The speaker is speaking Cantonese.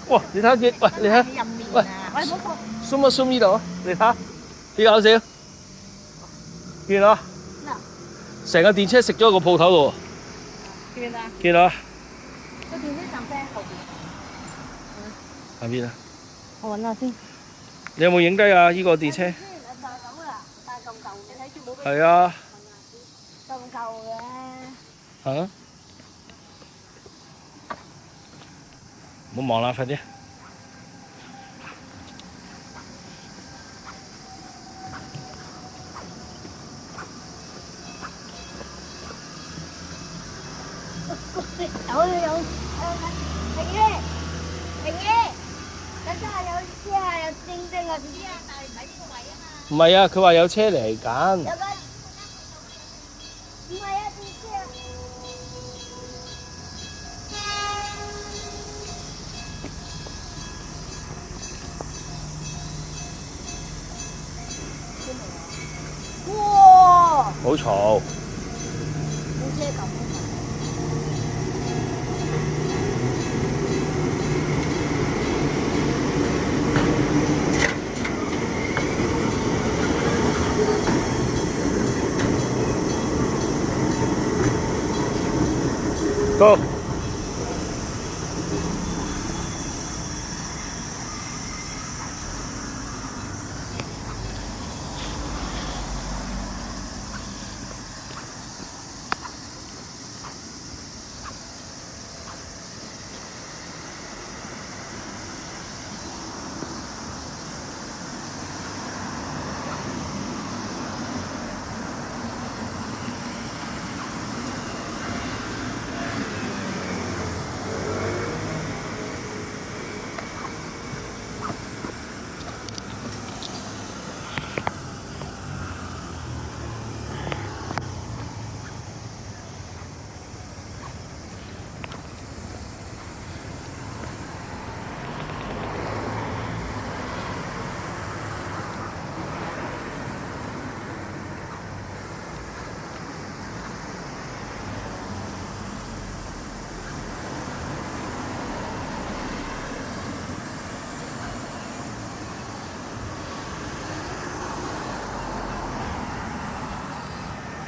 哇！你睇下見，喂，你睇，喂，zoom 一 zoom 呢度，你睇下，幾搞笑，見到？成個電車食咗個鋪頭度喎。見到？見到？個電車站喺後邊。後邊啊？我揾下先。你有冇影低啊？呢個電車？係啊。咁舊嘅。嚇？唔好望啦，快啲！唔係啊，佢話有車嚟緊。唔係啊，電車啊！哇！好嘈。電車咁。Go.